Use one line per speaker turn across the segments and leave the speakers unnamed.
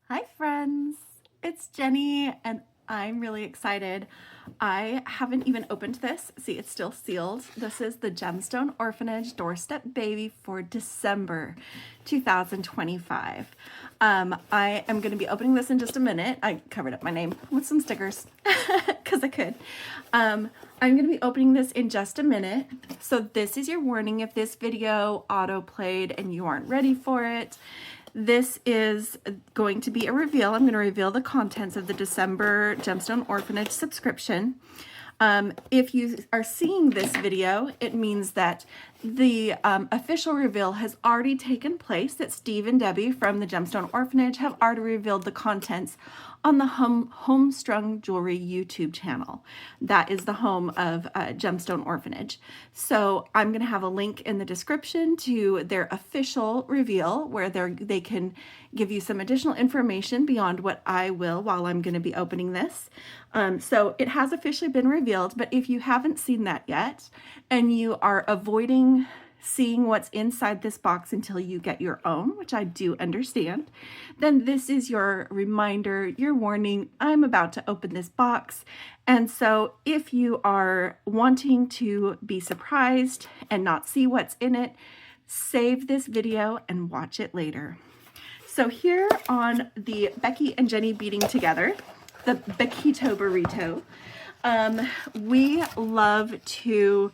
Hi friends, it's Jenny and I'm really excited. I haven't even opened this. See, it's still sealed. This is the Gemstone Orphanage Doorstep Baby for December 2025. I am going to be opening this in just a minute. I covered up my name with some stickers because I could. I'm going to be opening this in just a minute. So this is your warning if this video auto played and you aren't ready for it. This is going to be a reveal. I'm going to reveal the contents of the December Gemstone Orphanage subscription. If you are seeing this video, it means that the official reveal has already taken place, that Steve and Debbie from the Gemstone Orphanage have already revealed the contents on the Homestrung Jewelry YouTube channel. That is the home of Gemstone Orphanage. So I'm going to have a link in the description to their official reveal where they can give you some additional information beyond what I will while I'm going to be opening this. So it has officially been revealed, but if you haven't seen that yet and you are avoiding seeing what's inside this box until you get your own, which I do understand, then this is your reminder, your warning, I'm about to open this box. And so if you are wanting to be surprised and not see what's in it, save this video and watch it later. So here on the Becky and Jenny Beating Together, the Bequito Burrito, we love to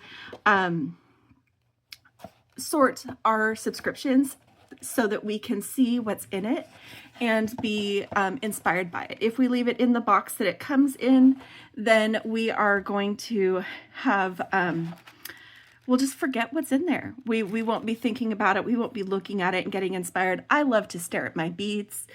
sort our subscriptions so that we can see what's in it and be inspired by it. If we leave it in the box that it comes in, then we are going to have, we'll just forget what's in there. We won't be thinking about it. We won't be looking at it and getting inspired. I love to stare at my beads.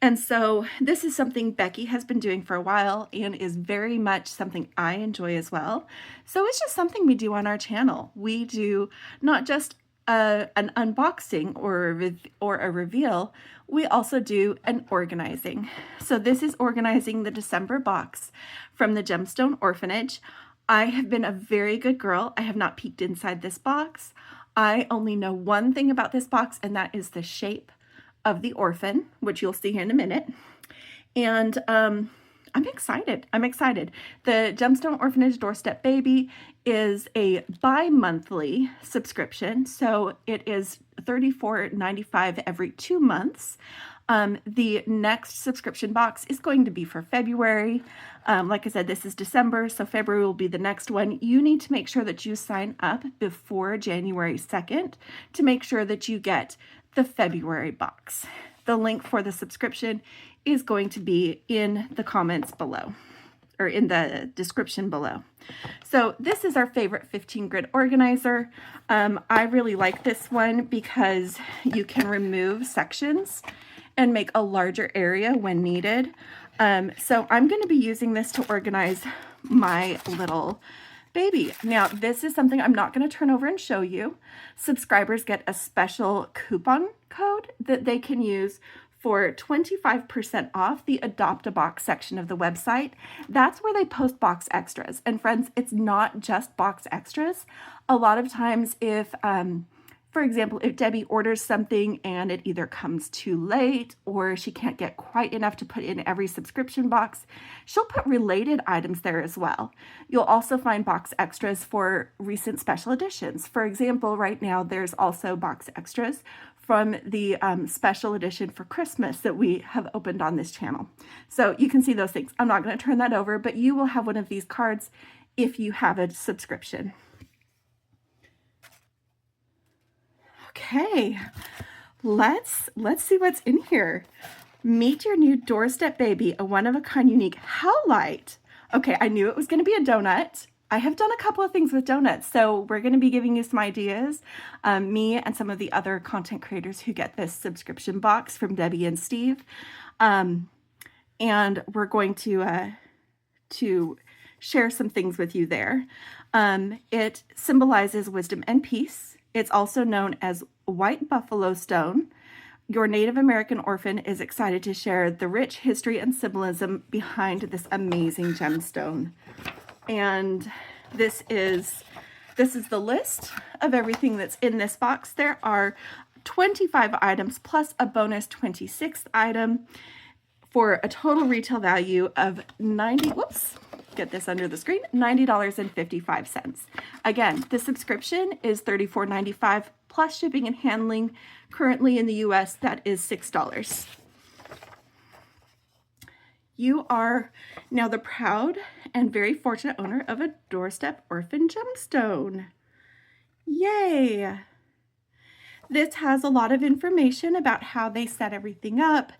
And so this is something Becky has been doing for a while and is very much something I enjoy as well. So it's just something we do on our channel. We do not just an unboxing or a reveal, we also do an organizing. So this is organizing the December box from the Gemstone Orphanage. I have been a very good girl. I have not peeked inside this box. I only know one thing about this box, and that is the shape of the orphan, which you'll see here in a minute. And I'm excited. I'm excited. The Gemstone Orphanage Doorstep Baby is a bi-monthly subscription, so it is $34.95 every 2 months. The next subscription box is going to be for February. Like I said, this is December, so February will be the next one. You need to make sure that you sign up before January 2nd to make sure that you get the February box. The link for the subscription is going to be in the comments below, or in the description below. So this is our favorite 15 grid organizer. I really like this one because you can remove sections and make a larger area when needed. So I'm going to be using this to organize my little baby. Now, this is something I'm not going to turn over and show you. Subscribers get a special coupon code that they can use for 25% off the Adopt a Box section of the website. That's where they post box extras. And friends, it's not just box extras. A lot of times if, for example, if Debbie orders something and it either comes too late or she can't get quite enough to put in every subscription box, she'll put related items there as well. You'll also find box extras for recent special editions. For example, right now there's also box extras from the special edition for Christmas that we have opened on this channel. So you can see those things. I'm not going to turn that over, but you will have one of these cards if you have a subscription. Okay, let's see what's in here. Meet your new doorstep baby, a one-of-a-kind unique howlite. Okay, I knew it was going to be a donut. I have done a couple of things with donuts, so we're going to be giving you some ideas. Me and some of the other content creators who get this subscription box from Debbie and Steve. And we're going to share some things with you there. It symbolizes wisdom and peace. It's also known as white buffalo stone. Your Native American orphan is excited to share the rich history and symbolism behind this amazing gemstone. And this is the list of everything that's in this box. There are 25 items plus a bonus 26th item. for a total retail value of get this under the screen, $90.55. Again, the subscription is $34.95 plus shipping and handling. Currently in the US, that is $6. You are now the proud and very fortunate owner of a Doorstep Orphan Gemstone. Yay! This has a lot of information about how they set everything up,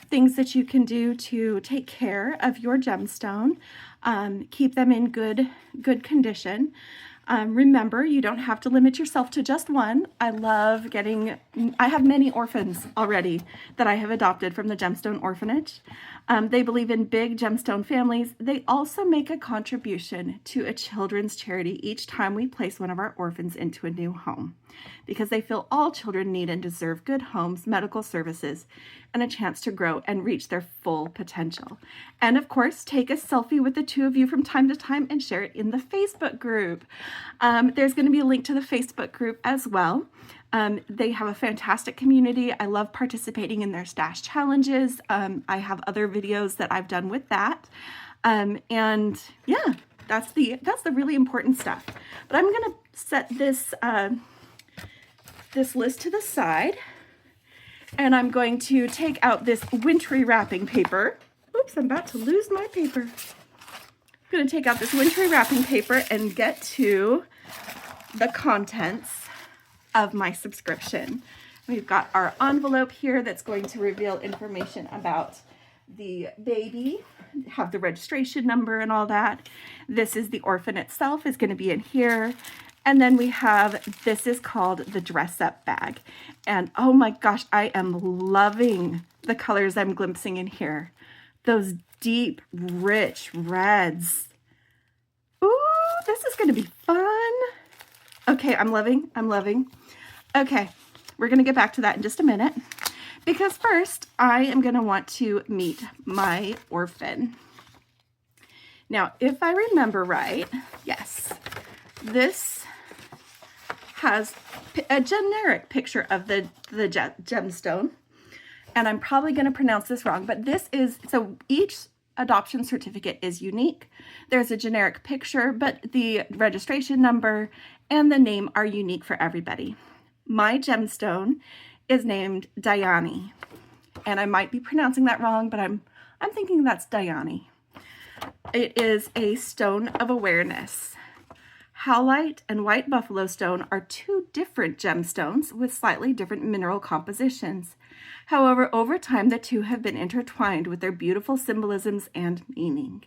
things that you can do to take care of your gemstone, keep them in good condition. Remember, you don't have to limit yourself to just one. I have many orphans already that I have adopted from the Gemstone Orphanage. They believe in big gemstone families. They also make a contribution to a children's charity each time we place one of our orphans into a new home, because they feel all children need and deserve good homes, medical services, and a chance to grow and reach their full potential. And of course, take a selfie with the two of you from time to time and share it in the Facebook group. There's going to be a link to the Facebook group as well. They have a fantastic community. I love participating in their stash challenges. I have other videos that I've done with that. And yeah, that's the really important stuff. But I'm going to set this list to the side, and I'm going to take out this wintry wrapping paper. Oops, I'm about to lose my paper. I'm going to take out this wintry wrapping paper and get to the contents of my subscription. We've got our envelope here that's going to reveal information about the baby, have the registration number and all that. This is the orphan itself, is going to be in here. And then we have, this is called the dress up bag. And oh my gosh, I am loving the colors I'm glimpsing in here. Those deep, rich reds. Ooh, this is going to be fun. Okay, I'm loving. Okay, we're going to get back to that in just a minute, because first I am going to want to meet my orphan. Now, if I remember right, yes, this has a generic picture of the gemstone, and I'm probably going to pronounce this wrong, but this is, so each adoption certificate is unique. There's a generic picture, but the registration number and the name are unique for everybody. My gemstone is named Diani, and I might be pronouncing that wrong, but I'm thinking that's Diani. It is a stone of awareness. Howlite and white buffalo stone are two different gemstones with slightly different mineral compositions. However, over time, the two have been intertwined with their beautiful symbolisms and meaning,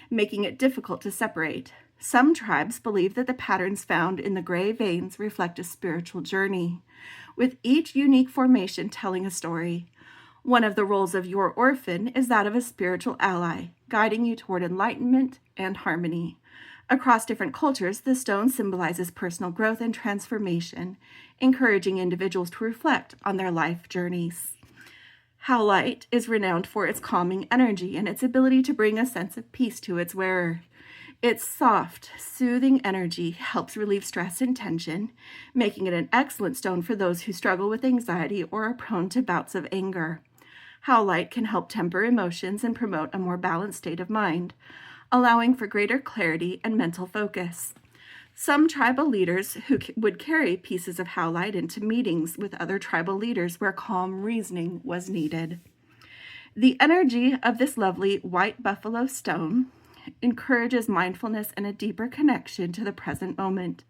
making it difficult to separate. Some tribes believe that the patterns found in the gray veins reflect a spiritual journey, with each unique formation telling a story. One of the roles of your orphan is that of a spiritual ally, guiding you toward enlightenment and harmony. Across different cultures, the stone symbolizes personal growth and transformation, encouraging individuals to reflect on their life journeys. Howlite is renowned for its calming energy and its ability to bring a sense of peace to its wearer. Its soft, soothing energy helps relieve stress and tension, making it an excellent stone for those who struggle with anxiety or are prone to bouts of anger. Howlite can help temper emotions and promote a more balanced state of mind, allowing for greater clarity and mental focus. Some tribal leaders who would carry pieces of howlite into meetings with other tribal leaders where calm reasoning was needed. The energy of this lovely white buffalo stone encourages mindfulness and a deeper connection to the present moment.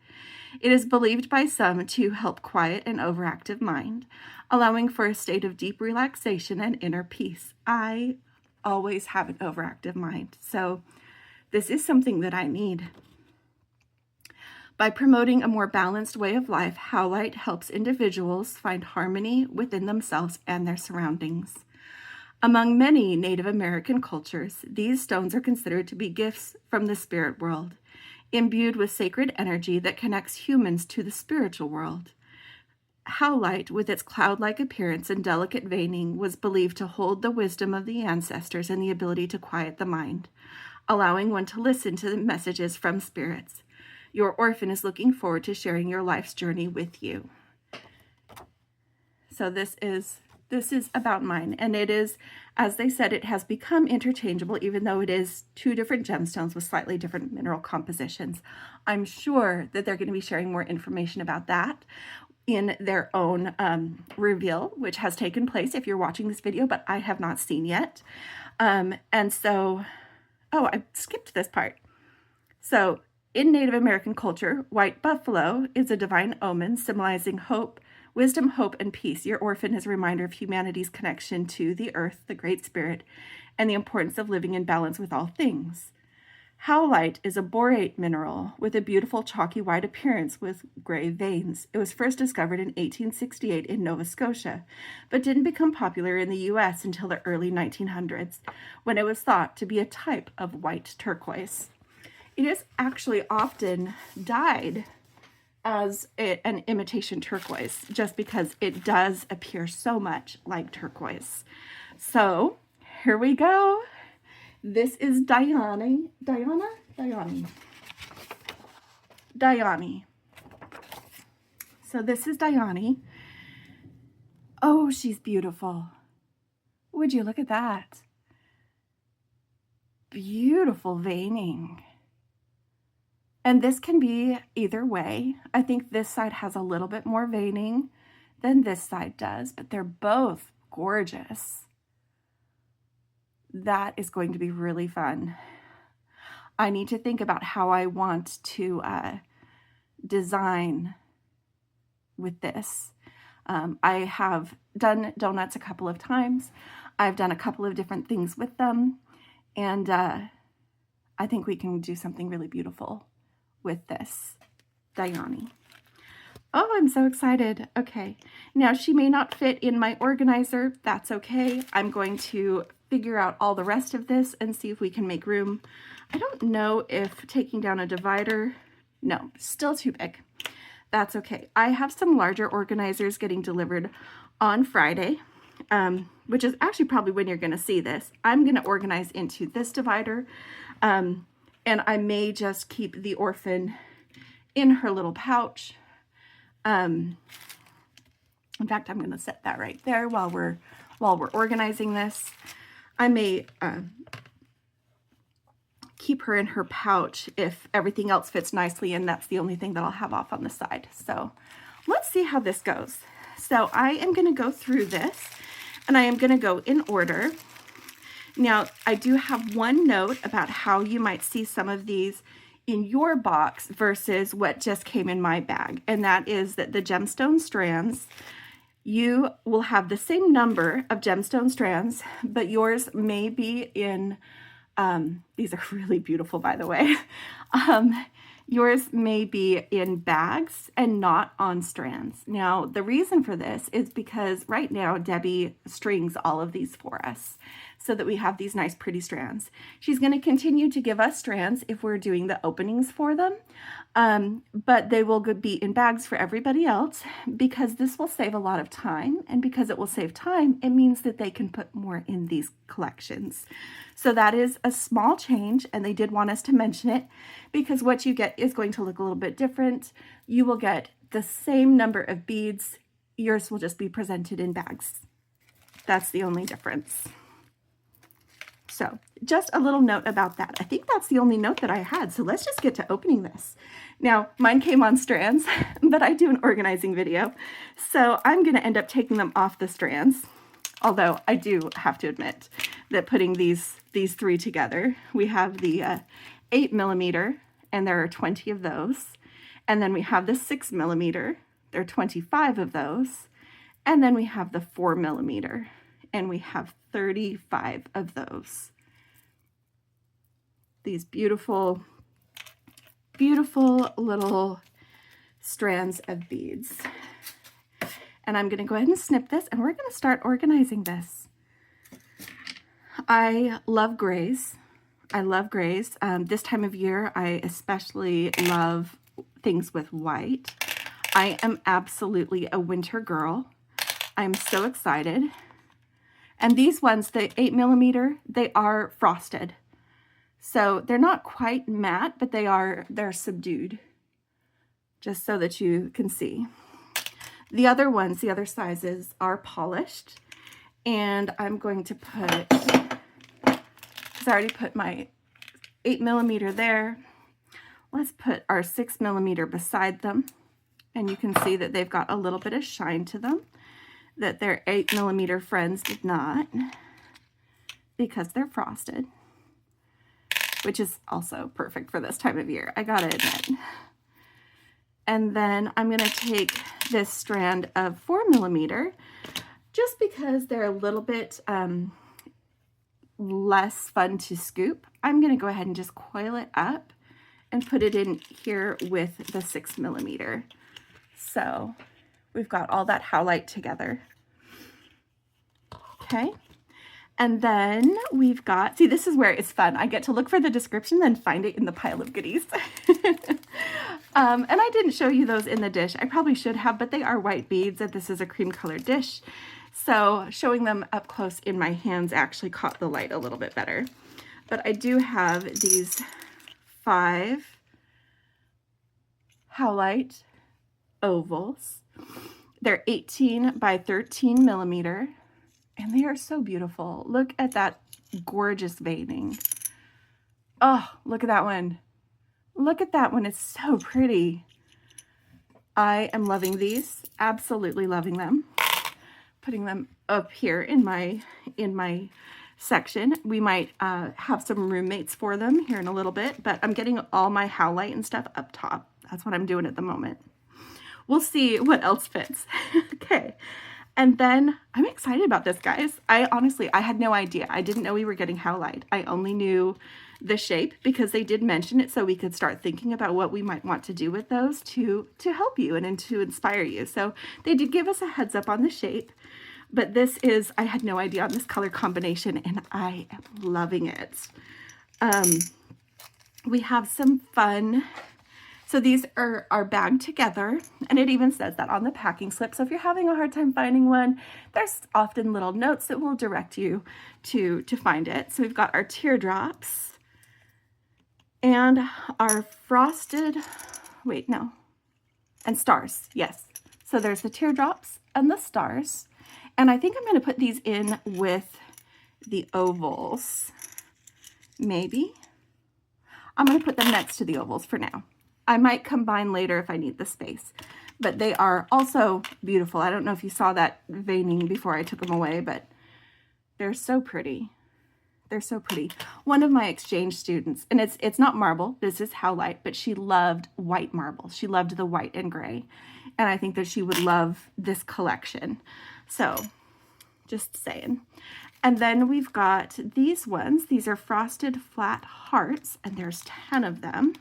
It is believed by some to help quiet an overactive mind, allowing for a state of deep relaxation and inner peace. I always have an overactive mind, so this is something that I need. By promoting a more balanced way of life, howlite helps individuals find harmony within themselves and their surroundings. Among many Native American cultures, these stones are considered to be gifts from the spirit world, imbued with sacred energy that connects humans to the spiritual world. Howlite, with its cloud-like appearance and delicate veining, was believed to hold the wisdom of the ancestors and the ability to quiet the mind, allowing one to listen to the messages from spirits. Your orphan is looking forward to sharing your life's journey with you. So this is This is about mine, and it is, as they said, it has become interchangeable, even though it is two different gemstones with slightly different mineral compositions. I'm sure that they're going to be sharing more information about that in their own reveal, which has taken place if you're watching this video, but I have not seen yet. And so, oh, I skipped this part. So in Native American culture, white buffalo is a divine omen symbolizing hope, wisdom, hope, and peace. Your orphan is a reminder of humanity's connection to the earth, the Great Spirit, and the importance of living in balance with all things. Howlite is a borate mineral with a beautiful chalky white appearance with gray veins. It was first discovered in 1868 in Nova Scotia, but didn't become popular in the US until the early 1900s, when it was thought to be a type of white turquoise. It is actually often dyed as an imitation turquoise, just because it does appear so much like turquoise. So here we go. This is Diani. So this is Diani. Oh, she's beautiful. Would you look at that? Beautiful veining. And this can be either way. I think this side has a little bit more veining than this side does, but they're both gorgeous. That is going to be really fun. I need to think about how I want to design with this. I have done donuts a couple of times. I've done a couple of different things with them, and I think we can do something really beautiful with this Diani. Oh, I'm so excited. Okay, now she may not fit in my organizer. That's okay. I'm going to figure out all the rest of this and see if we can make room. I don't know if taking down a divider, no, still too big. That's okay. I have some larger organizers getting delivered on Friday, which is actually probably when you're going to see this. I'm going to organize into this divider, and I may just keep the orphan in her little pouch. In fact, I'm going to set that right there while we're organizing this. I may keep her in her pouch if everything else fits nicely, and that's the only thing that I'll have off on the side. So let's see how this goes. So I am going to go through this, and I am going to go in order. Now, I do have one note about how you might see some of these in your box versus what just came in my bag, and that is that the gemstone strands, you will have the same number of gemstone strands, but yours may be in, these are really beautiful, by the way. Yours may be in bags and not on strands. Now, the reason for this is because right now Debbie strings all of these for us so that we have these nice pretty strands. She's going to continue to give us strands if we're doing the openings for them, but they will be in bags for everybody else because this will save a lot of time, and because it will save time, it means that they can put more in these collections. So that is a small change, and they did want us to mention it because what you get is going to look a little bit different. You will get the same number of beads. Yours will just be presented in bags. That's the only difference. So just a little note about that. I think that's the only note that I had. So let's just get to opening this. Now, mine came on strands, but I do an organizing video. So I'm going to end up taking them off the strands. Although I do have to admit that putting these three together, we have the 8mm, and there are 20 of those. And then we have the 6mm, there are 25 of those. And then we have the 4mm, and we have 35 of those. These beautiful, beautiful little strands of beads. And I'm going to go ahead and snip this, and we're going to start organizing this. I love grays. I love grays. This time of year, I especially love things with white. I am absolutely a winter girl. I'm so excited. And these ones, the 8mm, they are frosted. So they're not quite matte, but they're subdued, just so that you can see. The other ones, the other sizes, are polished, And I'm going to put, because I already put my 8mm there, let's put our 6mm beside them. And you can see that they've got a little bit of shine to them that their 8mm friends did not, because they're frosted, which is also perfect for this time of year, I gotta admit. And then I'm gonna take this strand of 4mm, just because they're a little bit less fun to scoop. I'm gonna go ahead and just coil it up and put it in here with the 6mm. So we've got all that howlite together. Okay. And then we've got, see, this is where it's fun. I get to look for the description, then find it in the pile of goodies. And I didn't show you those in the dish. I probably should have, but they are white beads, and this is a cream colored dish. So showing them up close in my hands actually caught the light a little bit better. But I do have these 5 howlite ovals. They're 18 by 13mm. And they are so beautiful. Look at that gorgeous veining. Oh, look at that one. Look at that one. It's so pretty. I am loving these. Absolutely loving them. Putting them up here in my section. We might have some roommates for them here in a little bit, but I'm getting all my howlite and stuff up top. That's what I'm doing at the moment. We'll see what else fits. Okay. And then I'm excited about this, guys. I had no idea. I didn't know we were getting howlite. I only knew the shape because they did mention it, so we could start thinking about what we might want to do with those to help you and to inspire you. So they did give us a heads up on the shape, but this is, I had no idea on this color combination, and I am loving it. We have some fun. So these are bagged together, and it even says that on the packing slip. So if you're having a hard time finding one, there's often little notes that will direct you to find it. So we've got our teardrops and our frosted, and stars, yes. So there's the teardrops and the stars. And I think I'm gonna put these in with the ovals, maybe. I'm gonna put them next to the ovals for now. I might combine later if I need the space, but they are also beautiful. I don't know if you saw that veining before I took them away, but they're so pretty. They're so pretty. One of my exchange students, and it's not marble, this is howlite, but she loved white marble. She loved the white and gray, and I think that she would love this collection. So just saying. And then we've got these ones. These are frosted flat hearts, and there's 10 of them.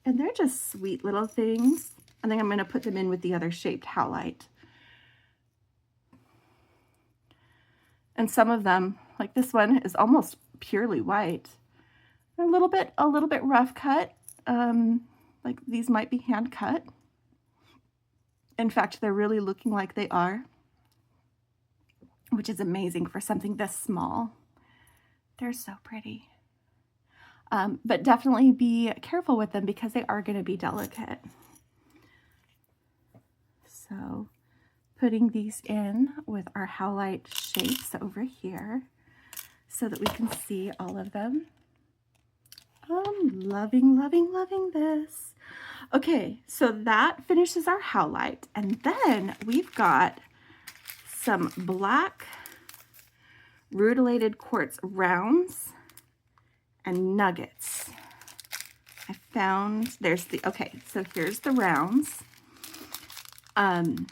And they're just sweet little things. I think I'm going to put them in with the other shaped howlite. And some of them, like this one, is almost purely white. They're a little bit rough cut. Like these might be hand cut. In fact, they're really looking like they are, which is amazing for something this small. They're so pretty. But definitely be careful with them because they are going to be delicate. So putting these in with our howlite shapes over here so that we can see all of them. I'm loving, loving, loving this. Okay, so that finishes our howlite. And then we've got some black rutilated quartz rounds and nuggets. I found, okay, so here's the rounds. And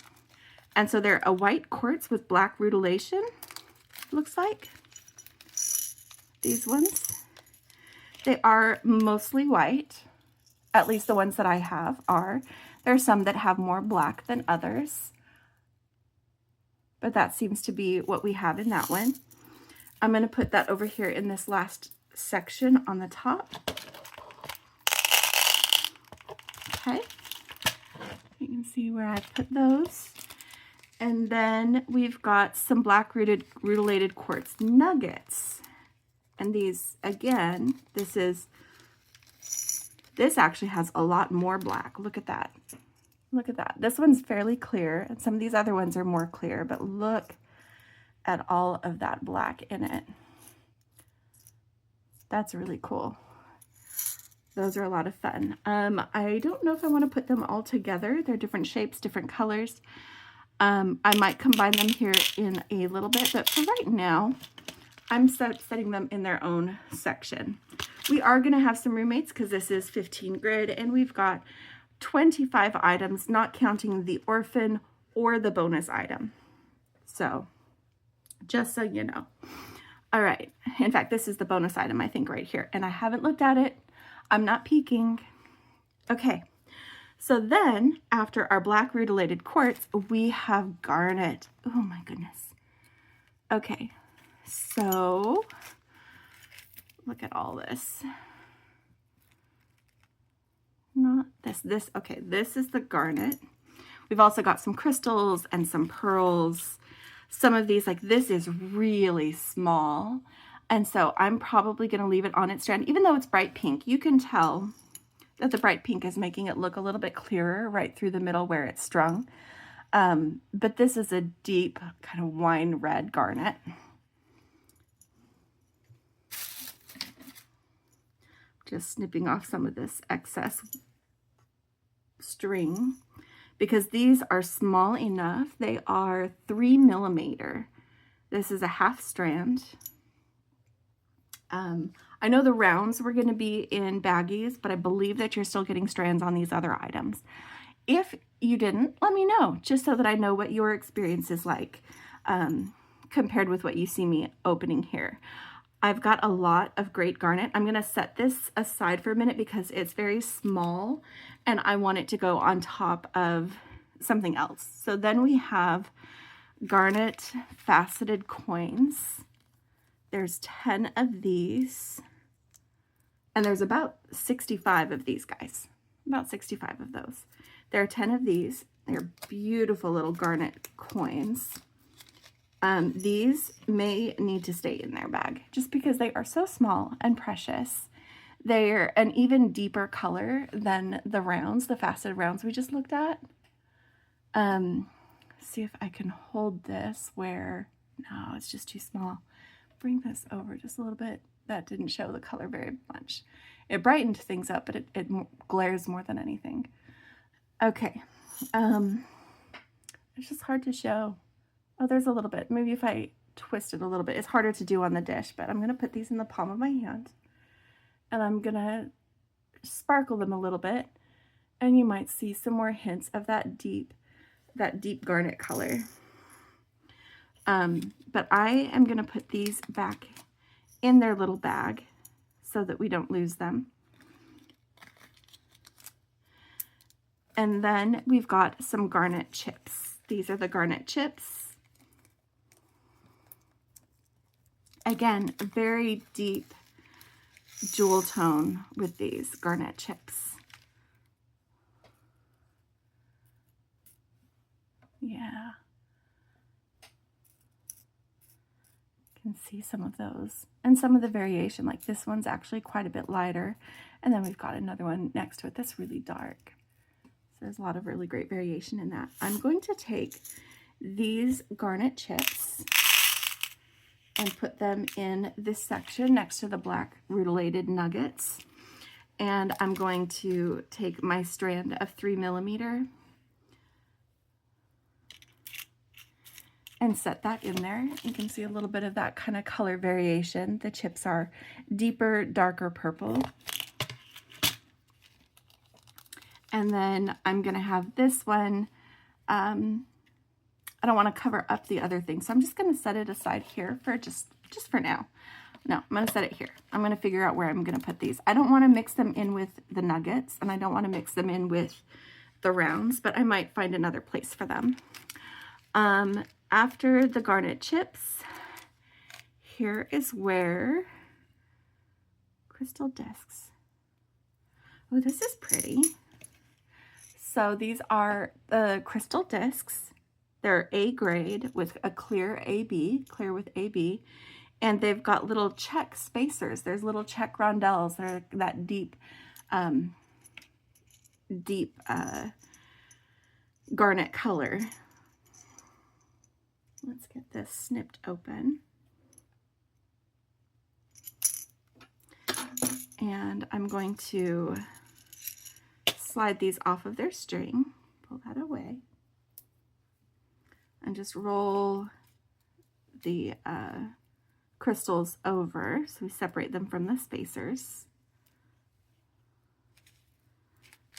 so they're a white quartz with black rutilation, looks like. These ones. They are mostly white, at least the ones that I have are. There are some that have more black than others, but that seems to be what we have in that one. I'm going to put that over here in this last section on the top. Okay, you can see where I put those. And then we've got some black rutilated quartz nuggets. And these, again, this actually has a lot more black. Look at that. Look at that. This one's fairly clear, and some of these other ones are more clear, but look at all of that black in it. That's really cool. Those are a lot of fun. I don't know if I want to put them all together. They're different shapes, different colors. I might combine them here in a little bit, but for right now, I'm setting them in their own section. We are going to have some roommates because this is 15 grid, and we've got 25 items, not counting the orphan or the bonus item. So just so you know. All right. In fact, this is the bonus item, I think, right here. And I haven't looked at it. I'm not peeking. Okay. So then after our black rutilated quartz, we have garnet. Oh my goodness. Okay. So look at all this. Not this. Okay. This is the garnet. We've also got some crystals and some pearls. Some of these, like this is really small. And so I'm probably going to leave it on its strand, even though it's bright pink. You can tell that the bright pink is making it look a little bit clearer right through the middle where it's strung. But this is a deep kind of wine red garnet. Just snipping off some of this excess string, because these are small enough. They are 3 millimeter. This is a half strand. I know the rounds were going to be in baggies, but I believe that you're still getting strands on these other items. If you didn't, let me know, just so that I know what your experience is like compared with what you see me opening here. I've got a lot of great garnet. I'm going to set this aside for a minute because it's very small and I want it to go on top of something else. So then we have garnet faceted coins. There's 10 of these, and there's about 65 of these guys, about 65 of those. There are 10 of these. They're beautiful little garnet coins. These may need to stay in their bag just because they are so small and precious. They're an even deeper color than the rounds, the faceted rounds we just looked at. See if I can hold this where, no, it's just too small. Bring this over just a little bit. That didn't show the color very much. It brightened things up, but it glares more than anything. Okay. It's just hard to show. Oh, there's a little bit. Maybe if I twist it a little bit. It's harder to do on the dish, but I'm going to put these in the palm of my hand. And I'm going to sparkle them a little bit. And you might see some more hints of that deep garnet color. But I am going to put these back in their little bag so that we don't lose them. And then we've got some garnet chips. These are the garnet chips. Again, a very deep jewel tone with these garnet chips. Yeah. You can see some of those. And some of the variation, like this one's actually quite a bit lighter. And then we've got another one next to it that's really dark. So there's a lot of really great variation in that. I'm going to take these garnet chips and put them in this section next to the black rutilated nuggets. And I'm going to take my strand of 3 millimeter and set that in there. You can see a little bit of that kind of color variation. The chips are deeper, darker purple. And then I'm gonna have this one, I don't want to cover up the other thing, so I'm just going to set it aside here for just for now. No, I'm going to set it here. I'm going to figure out where I'm going to put these. I don't want to mix them in with the nuggets, and I don't want to mix them in with the rounds, but I might find another place for them. After the garnet chips, here is where crystal discs. Oh, this is pretty. So these are the crystal discs. They're A grade with a clear AB, clear with AB, and they've got little check spacers. There's little check rondelles. They're that deep, garnet color. Let's get this snipped open. And I'm going to slide these off of their string, pull that away, and just roll the crystals over so we separate them from the spacers.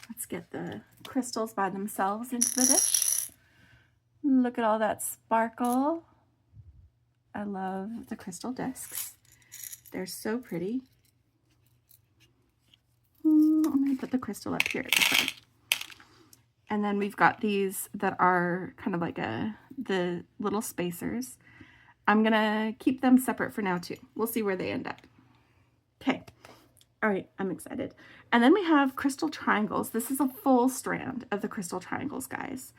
Let's get the crystals by themselves into the dish. Look at all that sparkle. I love the crystal discs. They're so pretty. I'm going to put the crystal up here at the front. And then we've got these that are kind of like the little spacers. I'm going to keep them separate for now too. We'll see where they end up. Okay. All right, I'm excited. And then we have crystal triangles. This is a full strand of the crystal triangles, guys.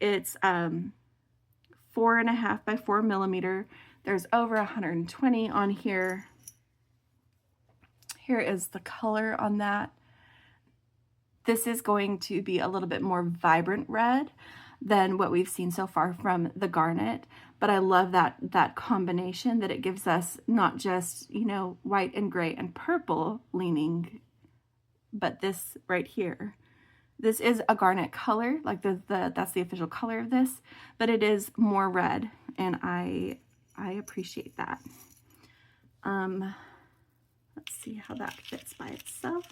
It's 4.5 by 4 millimeter. There's over 120 on here. Here is the color on that. This is going to be a little bit more vibrant red than what we've seen so far from the garnet, but I love that combination that it gives us, not just, you know, white and gray and purple leaning, but this right here. This is a garnet color, like that's the official color of this, but it is more red, and I appreciate that. Let's see how that fits by itself.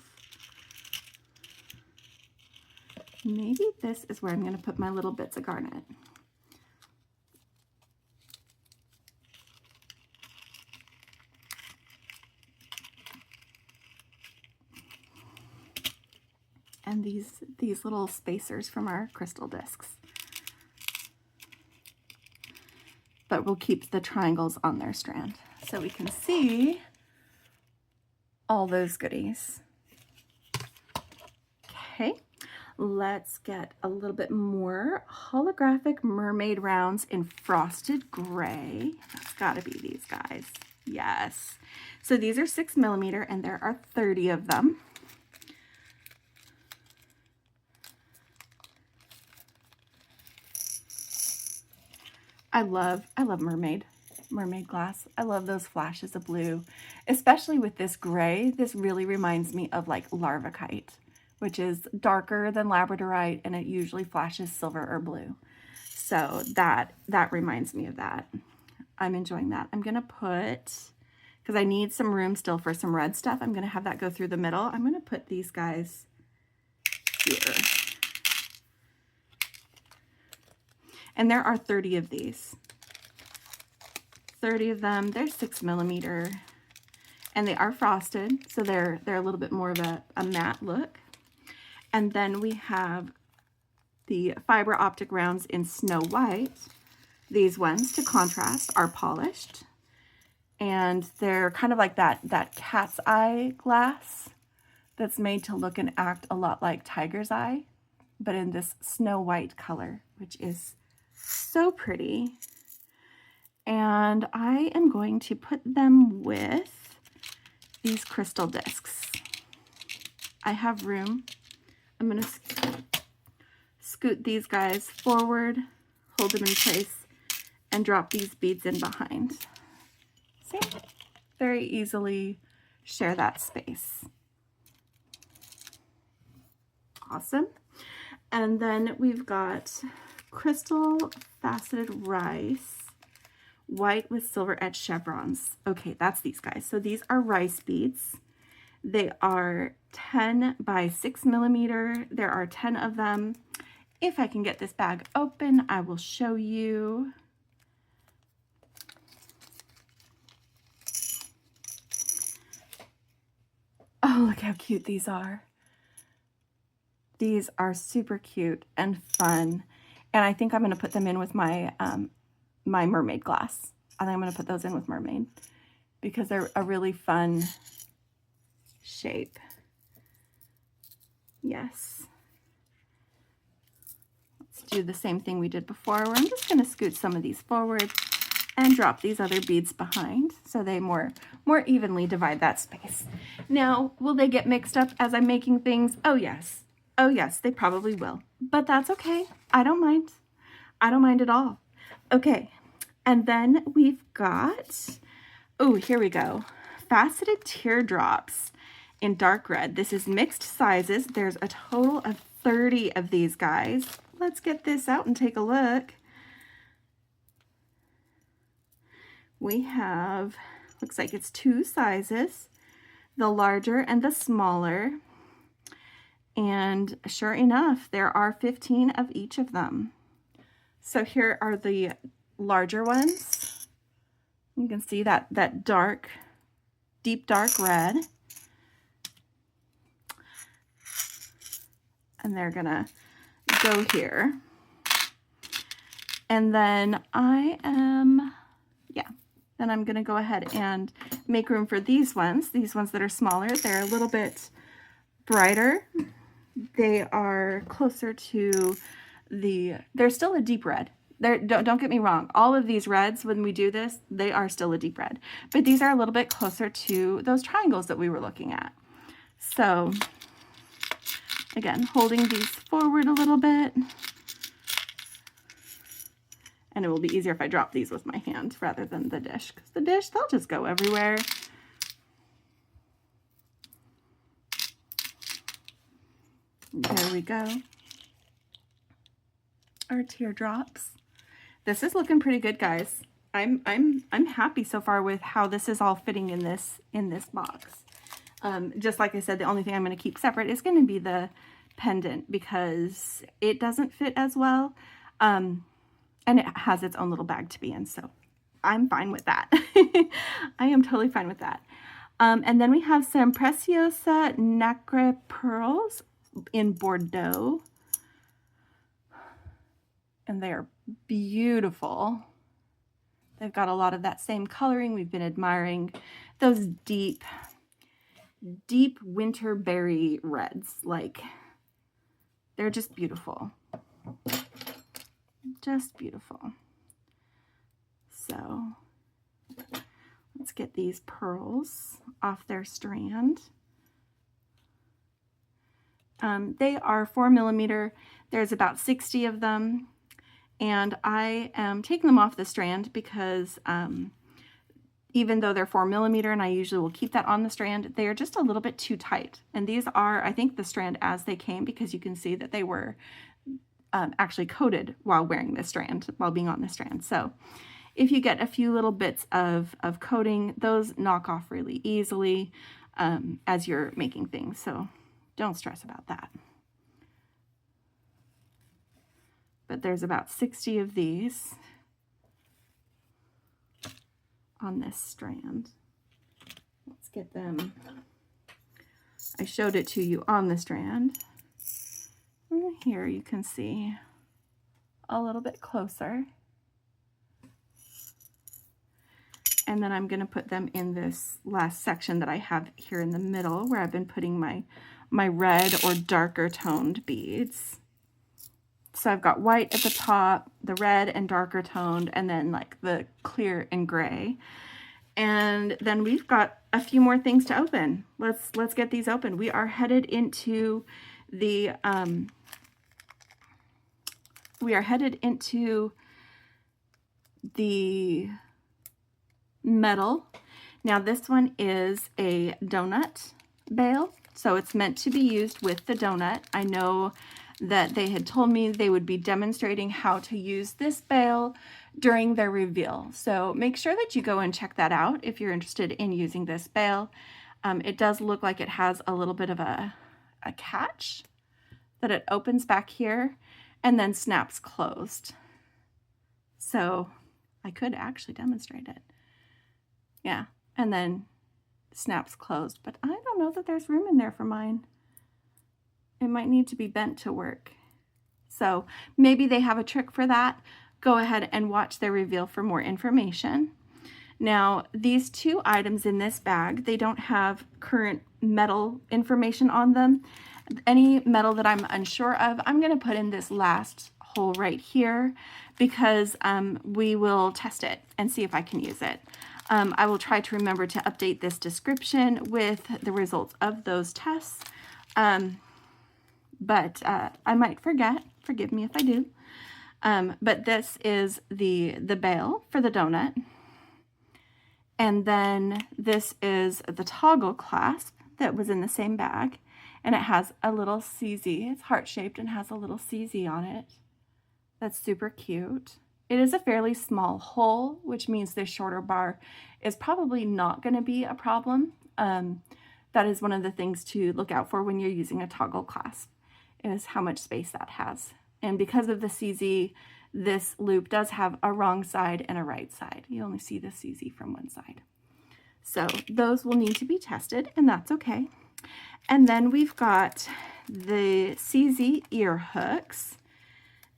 Maybe this is where I'm going to put my little bits of garnet. And these little spacers from our crystal discs. But we'll keep the triangles on their strand so we can see all those goodies. Okay. Let's get a little bit more holographic mermaid rounds in frosted gray. That's got to be these guys. Yes. So these are 6 millimeter, and there are 30 of them. I love mermaid glass. I love those flashes of blue, especially with this gray. This really reminds me of like larvacite, which is darker than labradorite, and it usually flashes silver or blue. So that reminds me of that. I'm enjoying that. I'm gonna put, because I need some room still for some red stuff, I'm gonna have that go through the middle. I'm gonna put these guys here. And there are 30 of these. 30 of them. They're 6 millimeter, and they are frosted, so they're a little bit more of a matte look. And then we have the fiber optic rounds in Snow White. These ones, to contrast, are polished, and they're kind of like that cat's eye glass that's made to look and act a lot like tiger's eye, but in this Snow White color, which is so pretty. And I am going to put them with these crystal discs. I have room. I'm going to scoot these guys forward, hold them in place, and drop these beads in behind. See? Very easily share that space. Awesome. And then we've got crystal faceted rice, white with silver edge chevrons. Okay, that's these guys. So these are rice beads. They are 10 by 6 millimeter. There are 10 of them. If I can get this bag open, I will show you. Oh, look how cute these are. These are super cute and fun. And I think I'm going to put them in with my my mermaid glass. I think I'm going to put those in with mermaid because they're a really fun shape. Yes. Let's do the same thing we did before, where I'm just going to scoot some of these forward and drop these other beads behind so they more evenly divide that space. Now, will they get mixed up as I'm making things? Oh yes. Oh yes, they probably will. But that's okay. I don't mind. I don't mind at all. Okay. And then we've got, oh, here we go. Faceted teardrops in dark red. This is mixed sizes. There's a total of 30 of these guys. Let's get this out and take a look. We have, looks like it's 2 sizes, the larger and the smaller. And sure enough, there are 15 of each of them. So here are the larger ones. You can see that dark, deep dark red. And they're gonna go here. And then then I'm gonna go ahead and make room for these ones that are smaller. They're a little bit brighter. They are closer to they're still a deep red. Don't get me wrong, all of these reds, when we do this, they are still a deep red. But these are a little bit closer to those triangles that we were looking at. So, again, holding these forward a little bit. And it will be easier if I drop these with my hand rather than the dish, because the dish, they'll just go everywhere. There we go. Our teardrops. This is looking pretty good, guys. I'm happy so far with how this is all fitting in this box. Just like I said, the only thing I'm going to keep separate is going to be the pendant, because it doesn't fit as well. And it has its own little bag to be in, so I'm fine with that. I am totally fine with that. And then we have some Preciosa Nacre pearls in Bordeaux. And they are beautiful. They've got a lot of that same coloring. We've been admiring those deep winter berry reds. Like, they're just beautiful. Just beautiful. So let's get these pearls off their strand. They are 4mm. There's about 60 of them, and I am taking them off the strand because even though they're 4mm, and I usually will keep that on the strand, they are just a little bit too tight. And these are, I think, the strand as they came, because you can see that they were actually coated while wearing this strand, while being on the strand. So if you get a few little bits of coating, those knock off really easily as you're making things. So don't stress about that. But there's about 60 of these on this strand. Let's get them. I showed it to you on the strand. And here you can see a little bit closer. And then I'm going to put them in this last section that I have here in the middle, where I've been putting my red or darker toned beads. So I've got white at the top, the red and darker toned, and then like the clear and gray. And then we've got a few more things to open. Let's get these open. We are headed into the metal. Now this one is a donut bail, so it's meant to be used with the donut. I know that they had told me they would be demonstrating how to use this bail during their reveal. So make sure that you go and check that out if you're interested in using this bail. It does look like it has a little bit of a catch that it opens back here and then snaps closed. So I could actually demonstrate it. Yeah, and then snaps closed, but I don't know that there's room in there for mine. It might need to be bent to work. So maybe they have a trick for that. Go ahead and watch their reveal for more information. Now, these two items in this bag, they don't have current metal information on them. Any metal that I'm unsure of, I'm going to put in this last hole right here, because we will test it and see if I can use it. I will try to remember to update this description with the results of those tests. But I might forget. Forgive me if I do. But this is the bail for the donut. And then this is the toggle clasp that was in the same bag. And it has a little CZ. It's heart-shaped and has a little CZ on it. That's super cute. It is a fairly small hole, which means this shorter bar is probably not going to be a problem. That is one of the things to look out for when you're using a toggle clasp, is how much space that has. And because of the CZ, this loop does have a wrong side and a right side. You only see the CZ from one side. So those will need to be tested, and that's okay. And then we've got the CZ ear hooks.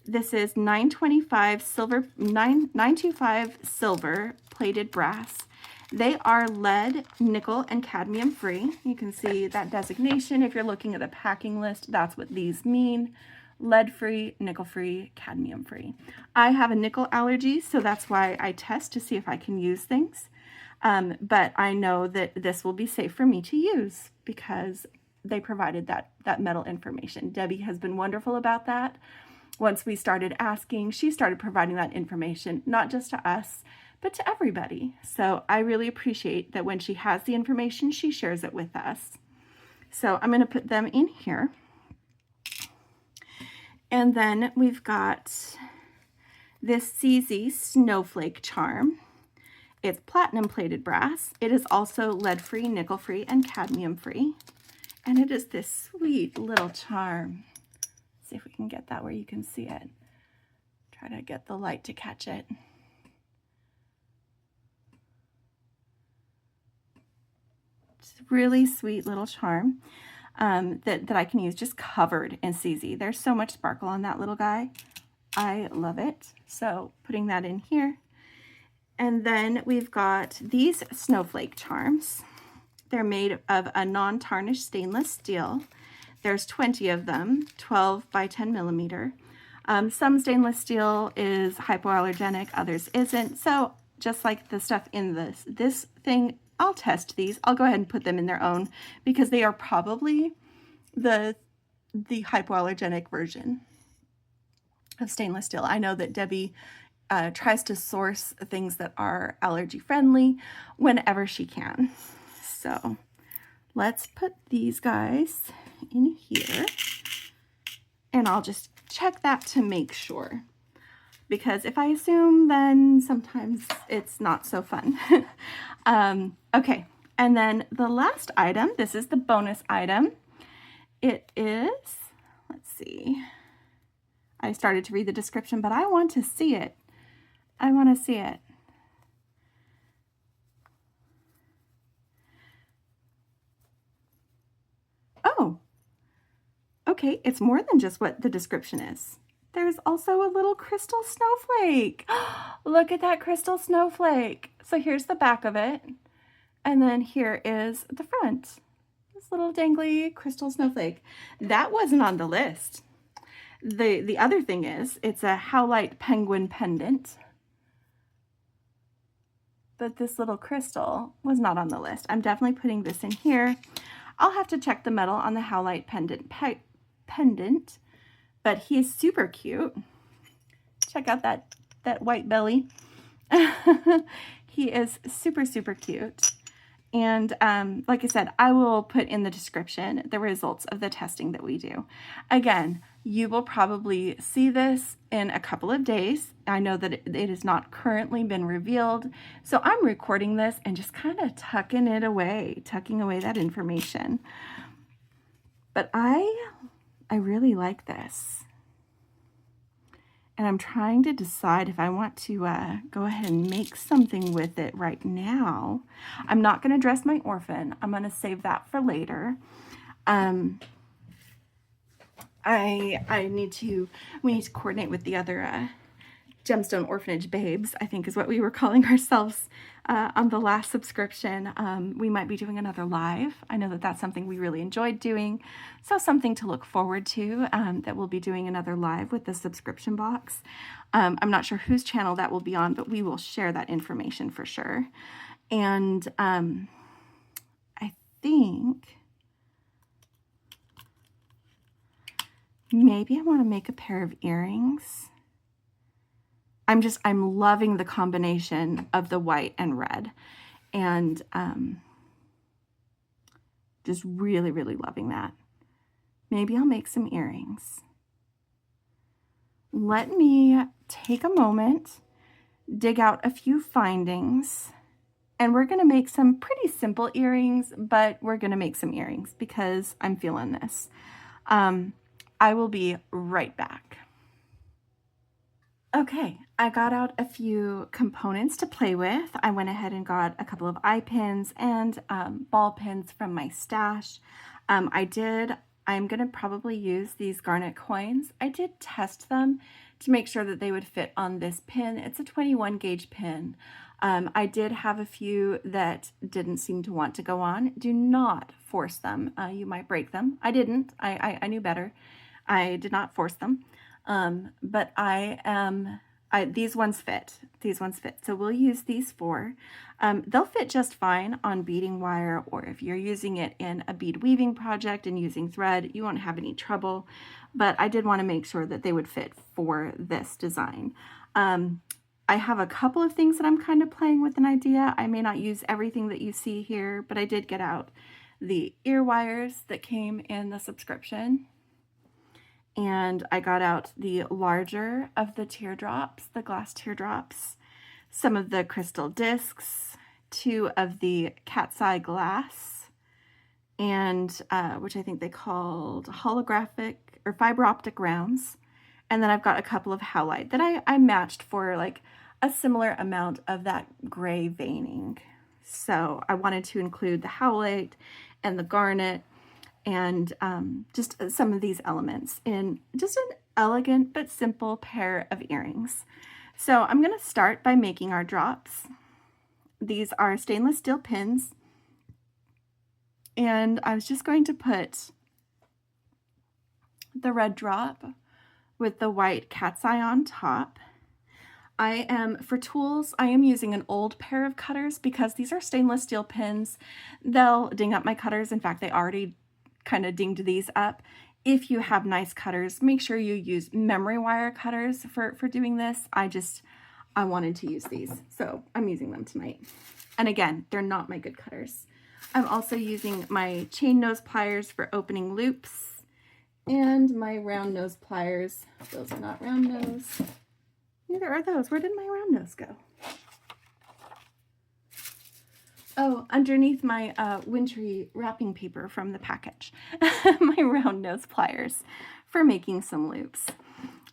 This is 925 silver, 925 silver plated brass. They are lead, nickel, and cadmium free. You can see that designation. If you're looking at the packing list, that's what these mean. Lead free, nickel free, cadmium free. I have a nickel allergy, so that's why I test to see if I can use things. But I know that this will be safe for me to use because they provided that metal information. Debbie has been wonderful about that. Once we started asking, she started providing that information, not just to us, but to everybody. So I really appreciate that when she has the information, she shares it with us. So I'm going to put them in here. And then we've got this CZ snowflake charm. It's platinum plated brass. It is also lead free, nickel free, and cadmium free. And it is this sweet little charm. Let's see if we can get that where you can see it. Try to get the light to catch it. It's a really sweet little charm that I can use just covered in CZ. There's so much sparkle on that little guy. I love it. So putting that in here. And then we've got these snowflake charms. They're made of a non-tarnished stainless steel. There's 20 of them, 12 by 10 millimeter. Some stainless steel is hypoallergenic, others isn't. So just like the stuff in this thing, I'll test these. I'll go ahead and put them in their own because they are probably the hypoallergenic version of stainless steel. I know that Debbie tries to source things that are allergy friendly whenever she can. So let's put these guys in here and I'll just check that to make sure, because if I assume, then sometimes it's not so fun. Okay, and then the last item, this is the bonus item. It is, let's see, I started to read the description, but I want to see it. I want to see it. Oh, okay, it's more than just what the description is. There's also a little crystal snowflake. Look at that crystal snowflake. So here's the back of it. And then here is the front. This little dangly crystal snowflake. That wasn't on the list. The other thing is, it's a howlite penguin pendant. But this little crystal was not on the list. I'm definitely putting this in here. I'll have to check the metal on the howlite pendant, but he is super cute. Check out that white belly. He is super, super cute. And like I said, I will put in the description the results of the testing that we do. Again, you will probably see this in a couple of days. I know that it has not currently been revealed. So I'm recording this and just kind of tucking away that information. But I really like this. And I'm trying to decide if I want to go ahead and make something with it right now. I'm not going to dress my orphan. I'm going to save that for later. We need to coordinate with the other Gemstone Orphanage babes, I think is what we were calling ourselves on the last subscription. We might be doing another live. I know that that's something we really enjoyed doing. So something to look forward to, that we'll be doing another live with the subscription box. I'm not sure whose channel that will be on, but we will share that information for sure. And I think maybe I want to make a pair of earrings. I'm loving the combination of the white and red, and just really, really loving that. Maybe I'll make some earrings. Let me take a moment, dig out a few findings, and we're gonna make some pretty simple earrings, but we're gonna make some earrings because I'm feeling this. I will be right back. Okay, I got out a few components to play with. I went ahead and got a couple of eye pins and ball pins from my stash. I'm gonna probably use these garnet coins. I did test them to make sure that they would fit on this pin. It's a 21 gauge pin. I did have a few that didn't seem to want to go on. Do not force them. You might break them. I didn't. I knew better. I did not force them. But these ones fit. These ones fit. So we'll use these four. They'll fit just fine on beading wire, or if you're using it in a bead weaving project and using thread, you won't have any trouble. But I did want to make sure that they would fit for this design. I have a couple of things that I'm kind of playing with an idea. I may not use everything that you see here, but I did get out the ear wires that came in the subscription. And I got out the larger of the teardrops, the glass teardrops, some of the crystal discs, 2 of the cat's eye glass, and which I think they called holographic or fiber optic rounds. And then I've got a couple of howlite that I matched for like a similar amount of that gray veining. So I wanted to include the howlite and the garnet and just some of these elements in just an elegant but simple pair of earrings. So I'm going to start by making our drops. These are stainless steel pins, and I was just going to put the red drop with the white cat's eye on top. For tools, I am using an old pair of cutters because these are stainless steel pins. They'll ding up my cutters. In fact, they already kind of dinged these up. If you have nice cutters, make sure you use memory wire cutters for doing this. I wanted to use these, so I'm using them tonight. And again, they're not my good cutters. I'm also using my chain nose pliers for opening loops and my round nose pliers. Those are not round nose. Neither are those. Where did my round nose go? Oh, underneath my wintry wrapping paper from the package. My round nose pliers for making some loops.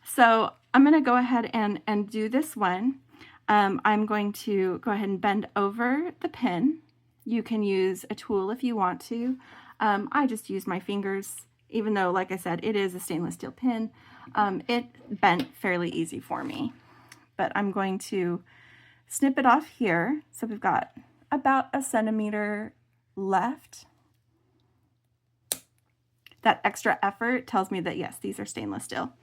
So I'm going to go ahead and do this one. I'm going to go ahead and bend over the pin. You can use a tool if you want to. I just use my fingers, even though, like I said, it is a stainless steel pin. It bent fairly easy for me. But I'm going to snip it off here. So we've got about a centimeter left. That extra effort tells me that yes, these are stainless steel.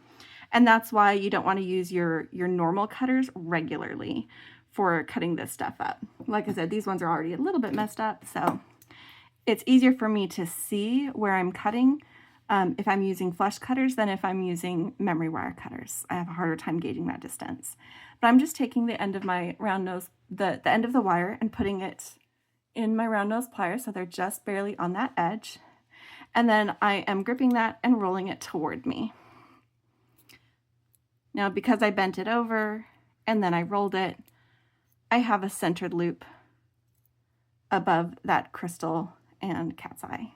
And that's why you don't want to use your normal cutters regularly for cutting this stuff up. Like I said, these ones are already a little bit messed up, so it's easier for me to see where I'm cutting if I'm using flush cutters than if I'm using memory wire cutters. I have a harder time gauging that distance. But I'm just taking the end of my round nose, the end of the wire, and putting it in my round nose pliers so they're just barely on that edge. And then I am gripping that and rolling it toward me. Now, because I bent it over and then I rolled it, I have a centered loop above that crystal and cat's eye.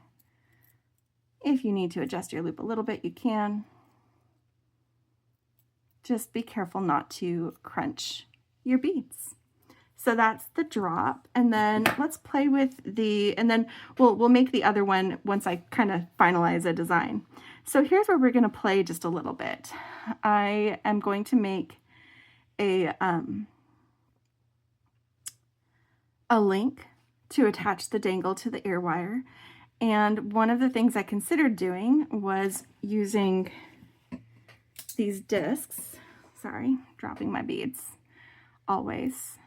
If you need to adjust your loop a little bit, you can. Just be careful not to crunch your beads. So that's the drop, and then let's play with and then we'll make the other one once I kind of finalize a design. So here's where we're going to play just a little bit. I am going to make a link to attach the dangle to the ear wire. And one of the things I considered doing was using these discs. Sorry, dropping my beads always.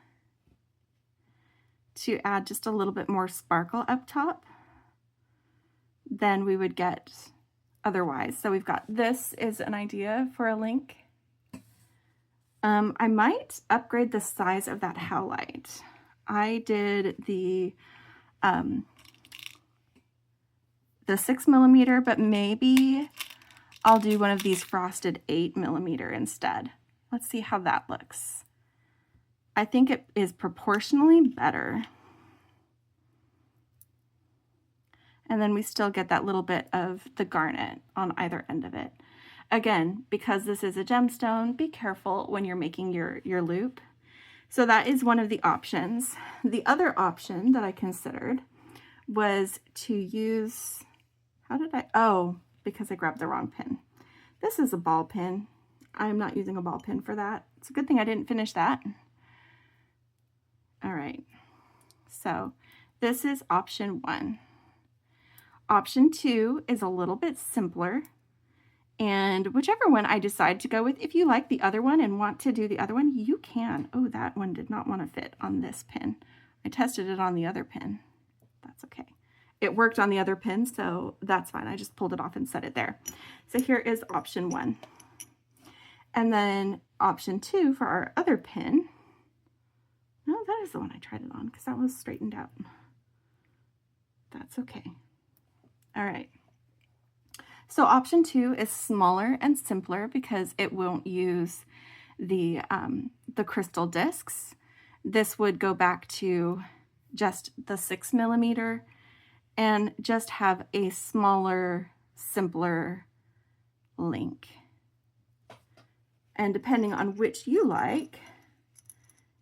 To add just a little bit more sparkle up top than we would get otherwise. So we've got, this is an idea for a link. I might upgrade the size of that howlite. I did the 6mm, but maybe I'll do one of these frosted 8mm instead. Let's see how that looks. I think it is proportionally better. And then we still get that little bit of the garnet on either end of it. Again, because this is a gemstone, be careful when you're making your loop. So that is one of the options. The other option that I considered was to use, because I grabbed the wrong pin. This is a ball pin. I'm not using a ball pin for that. It's a good thing I didn't finish that. All right, so this is option 1. Option 2 is a little bit simpler, and whichever one I decide to go with, if you like the other one and want to do the other one, you can. Oh, that one did not want to fit on this pin. I tested it on the other pin. That's okay. It worked on the other pin, so that's fine. I just pulled it off and set it there. So here is option 1. And then option 2 for our other pin. No, that is the one I tried it on because that was straightened out. That's okay. All right. So option 2 is smaller and simpler because it won't use the crystal discs. This would go back to just the 6mm and just have a smaller, simpler link. And depending on which you like,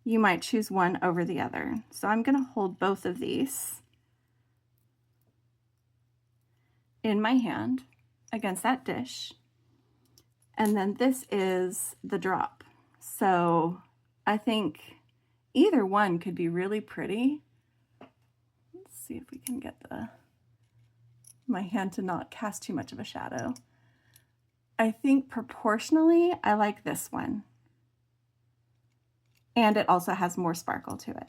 you might choose one over the other. So I'm going to hold both of these in my hand against that dish. And then this is the drop. So I think either one could be really pretty. Let's see if we can get my hand to not cast too much of a shadow. I think proportionally, I like this one. And it also has more sparkle to it.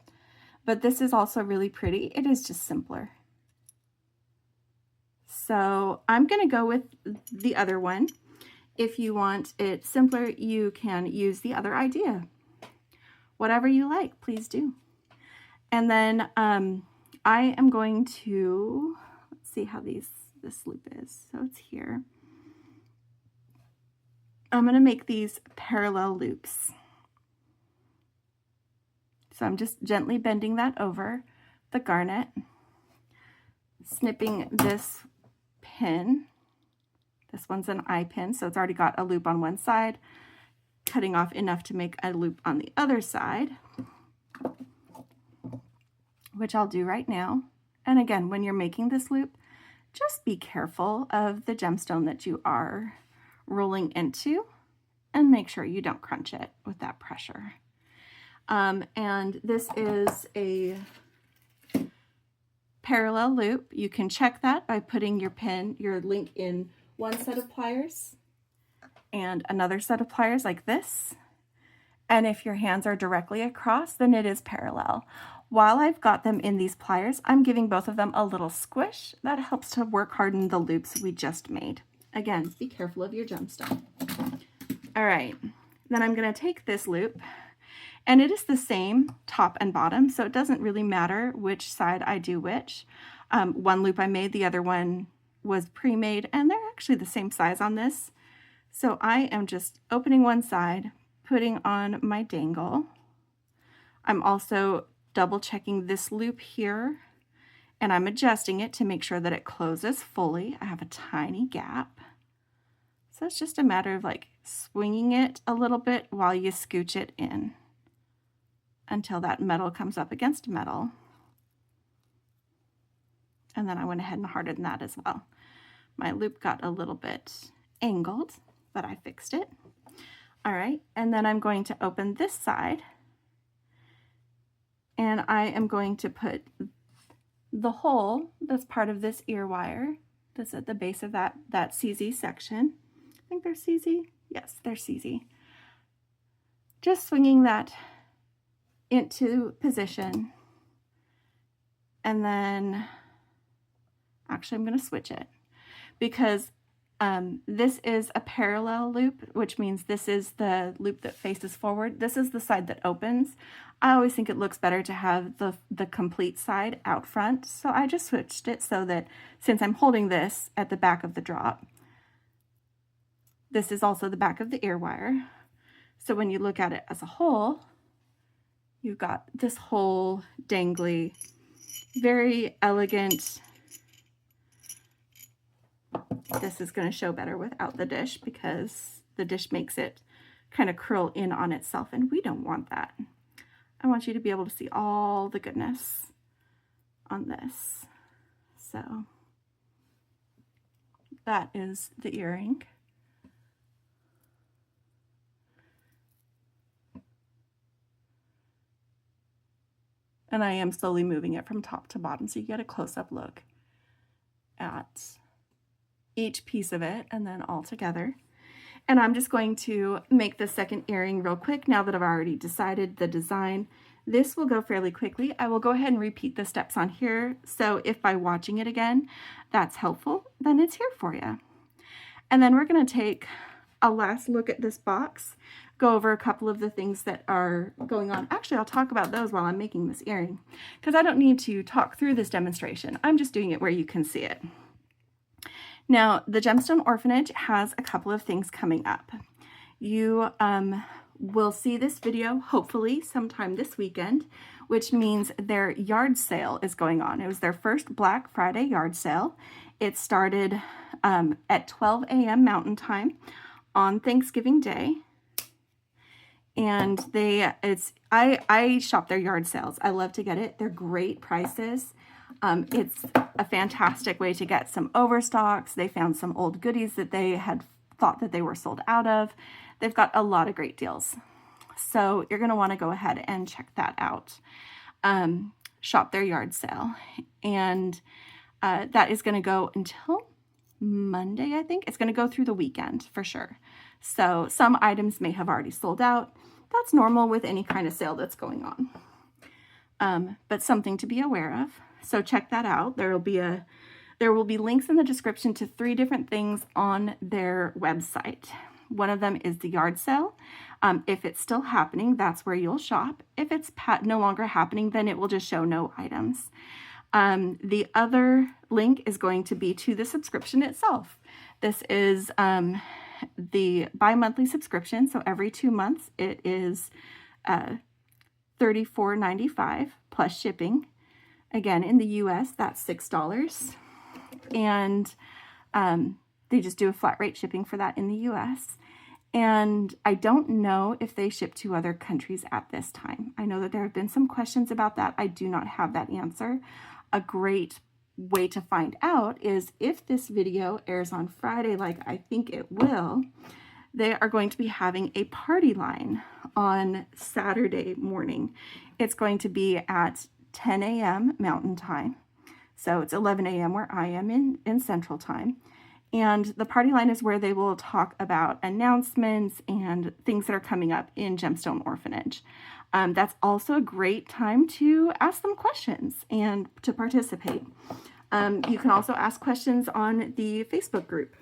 But this is also really pretty. It is just simpler. So I'm going to go with the other one. If you want it simpler, you can use the other idea. Whatever you like, please do. And then I am going to, let's see how this loop is. So it's here. I'm going to make these parallel loops. So I'm just gently bending that over the garnet, snipping this pin. This one's an eye pin, so it's already got a loop on one side, cutting off enough to make a loop on the other side, which I'll do right now. And again, when you're making this loop, just be careful of the gemstone that you are rolling into and make sure you don't crunch it with that pressure. And this is a parallel loop. You can check that by putting your link in one set of pliers and another set of pliers like this. And if your hands are directly across, then it is parallel. While I've got them in these pliers, I'm giving both of them a little squish. That helps to work harden the loops we just made. Again, be careful of your gemstone. All right, then I'm going to take this loop, and it is the same top and bottom, so it doesn't really matter which side I do which. One loop I made, the other one was pre-made, and they're actually the same size on this. So I am just opening one side, putting on my dangle. I'm also double checking this loop here, and I'm adjusting it to make sure that it closes fully. I have a tiny gap. So it's just a matter of like swinging it a little bit while you scooch it in until that metal comes up against metal. And then I went ahead and hardened that as well. My loop got a little bit angled, but I fixed it. All right, and then I'm going to open this side, and I am going to put the hole that's part of this ear wire that's at the base of that CZ section. I think they're CZ. Yes, they're CZ. Just swinging that into position, and then actually I'm going to switch it because This is a parallel loop, which means this is the loop that faces forward. This is the side that opens. I always think it looks better to have the complete side out front, so I just switched it so that since I'm holding this at the back of the drop, this is also the back of the ear wire. So when you look at it as a whole, you've got this whole dangly, very elegant. This is going to show better without the dish because the dish makes it kind of curl in on itself, and we don't want that. I want you to be able to see all the goodness on this. So that is the earring. And I am slowly moving it from top to bottom so you get a close-up look at each piece of it and then all together. And I'm just going to make the second earring real quick now that I've already decided the design. This will go fairly quickly. I will go ahead and repeat the steps on here, so if by watching it again that's helpful, then it's here for you. And then we're going to take a last look at this box, go over a couple of the things that are going on. Actually, I'll talk about those while I'm making this earring, because I don't need to talk through this demonstration. I'm just doing it where you can see it. Now, the Gemstone Orphanage has a couple of things coming up. You will see this video hopefully sometime this weekend, which means their yard sale is going on. It was their first Black Friday yard sale. It started at 12 a.m. Mountain Time on Thanksgiving Day. And I shop their yard sales. I love to get it. They're great prices. It's a fantastic way to get some overstocks. They found some old goodies that they had thought that they were sold out of. They've got a lot of great deals. So you're going to want to go ahead and check that out. Shop their yard sale. And that is going to go until Monday, I think. It's going to go through the weekend for sure. So some items may have already sold out. That's normal with any kind of sale that's going on. But something to be aware of. So check that out. There will be links in the description to 3 different things on their website. One of them is the yard sale. If it's still happening, that's where you'll shop. If it's no longer happening, then it will just show no items. The other link is going to be to the subscription itself. This is the bi-monthly subscription. So every 2 months it is $34.95 plus shipping. Again, in the US, that's $6. And they just do a flat rate shipping for that in the US. And I don't know if they ship to other countries at this time. I know that there have been some questions about that. I do not have that answer. A great way to find out is if this video airs on Friday, like I think it will, they are going to be having a party line on Saturday morning. It's going to be at 10 a.m. Mountain Time. So it's 11 a.m. where I am in Central Time. And the party line is where they will talk about announcements and things that are coming up in Gemstone Orphanage. That's also a great time to ask them questions and to participate. You can also ask questions on the Facebook group,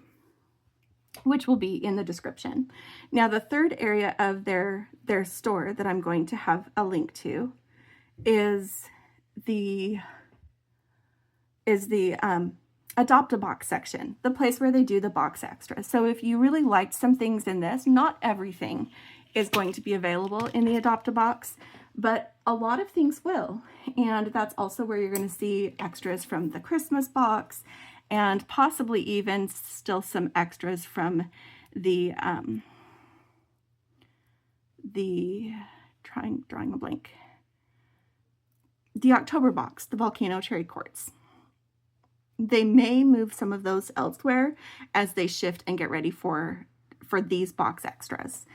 which will be in the description. Now, the third area of their store that I'm going to have a link to is the Adopt-A-Box section, the place where they do the box extras. So if you really liked some things in this, not everything is going to be available in the Adopt-A-Box, but a lot of things will. And that's also where you're going to see extras from the Christmas box and possibly even still some extras from the drawing a blank. The October box, the Volcano Cherry Quartz. They may move some of those elsewhere as they shift and get ready for these box extras.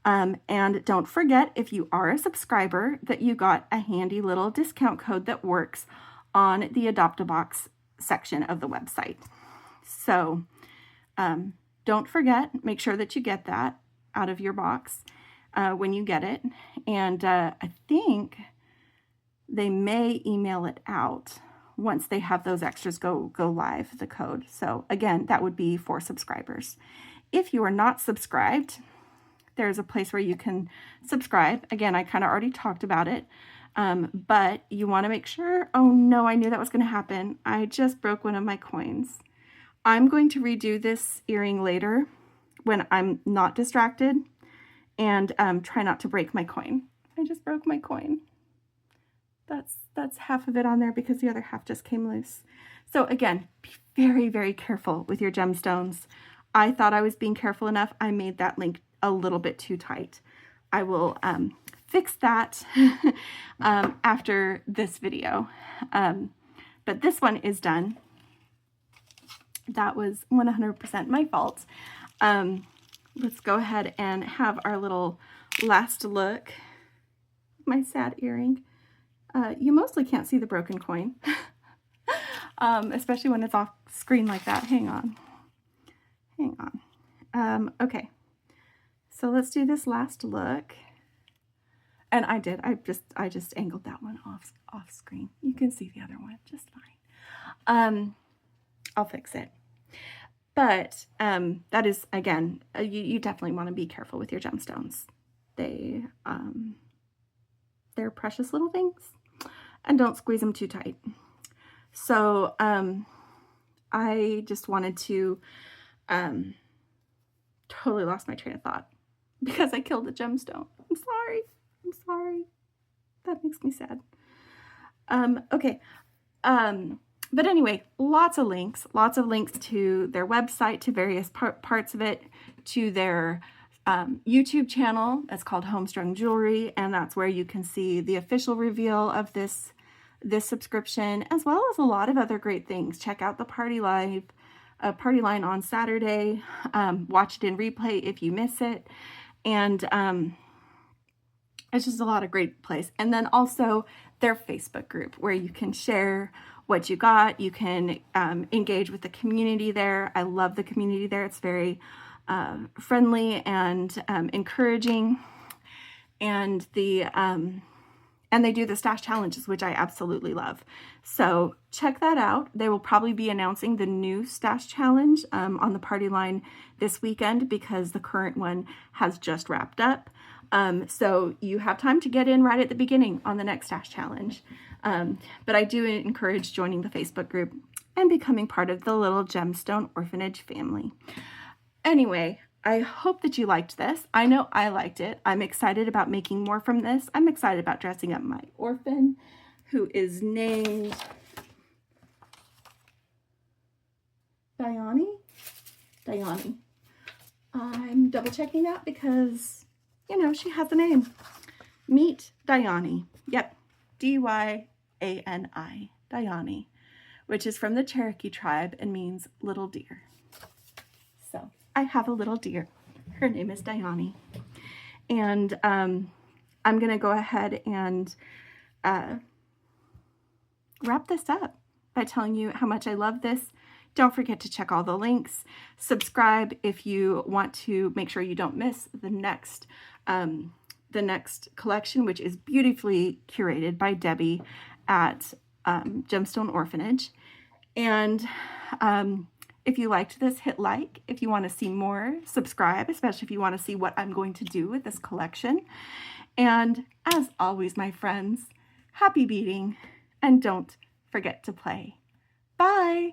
And don't forget, if you are a subscriber, that you got a handy little discount code that works on the Adopt-A-Box section of the website. So don't forget, make sure that you get that out of your box when you get it. And I think they may email it out once they have those extras go live, the code. So again, that would be for subscribers. If you are not subscribed, there's a place where you can subscribe. Again, I kind of already talked about it, but you want to make sure, oh no, I knew that was going to happen. I just broke one of my coins. I'm going to redo this earring later when I'm not distracted, and try not to break my coin. I just broke my coin. That's half of it on there because the other half just came loose. So again, be very, very careful with your gemstones. I thought I was being careful enough. I made that link a little bit too tight. I will fix that after this video. But this one is done. That was 100% my fault. Let's go ahead and have our little last look. My sad earring. You mostly can't see the broken coin, especially when it's off screen like that. Hang on. Okay, so let's do this last look. And I just angled that one off screen. You can see the other one just fine. I'll fix it. But that is, again, you definitely want to be careful with your gemstones. They're precious little things, and don't squeeze them too tight. So I just wanted to, totally lost my train of thought because I killed a gemstone. I'm sorry. That makes me sad. Okay. But anyway, lots of links to their website, to various parts of it, to their YouTube channel. It's called Homestrung Jewelry, and that's where you can see the official reveal of this subscription, as well as a lot of other great things. Check out the party line on Saturday. Watch it in replay if you miss it, and it's just a lot of great place. And then also their Facebook group where you can share what you got. You can engage with the community there. I love the community there. It's very friendly and encouraging, and they do the stash challenges, which I absolutely love. So check that out. They will probably be announcing the new stash challenge on the party line this weekend because the current one has just wrapped up. So you have time to get in right at the beginning on the next stash challenge. But I do encourage joining the Facebook group and becoming part of the little Gemstone Orphanage family. Anyway, I hope that you liked this. I know I liked it. I'm excited about making more from this. I'm excited about dressing up my orphan, who is named Dayani. I'm double checking that because, you know, she has a name. Meet Dayani. Yep, Dyani, Dayani, which is from the Cherokee tribe and means little deer. So I have a little deer. Her name is Dayani. And I'm going to go ahead and wrap this up by telling you how much I love this. Don't forget to check all the links. Subscribe if you want to make sure you don't miss the next collection, which is beautifully curated by Debbie at Gemstone Orphanage. And if you liked this, hit like. If you want to see more, subscribe, especially if you want to see what I'm going to do with this collection. And as always, my friends, happy beading, and don't forget to play. Bye!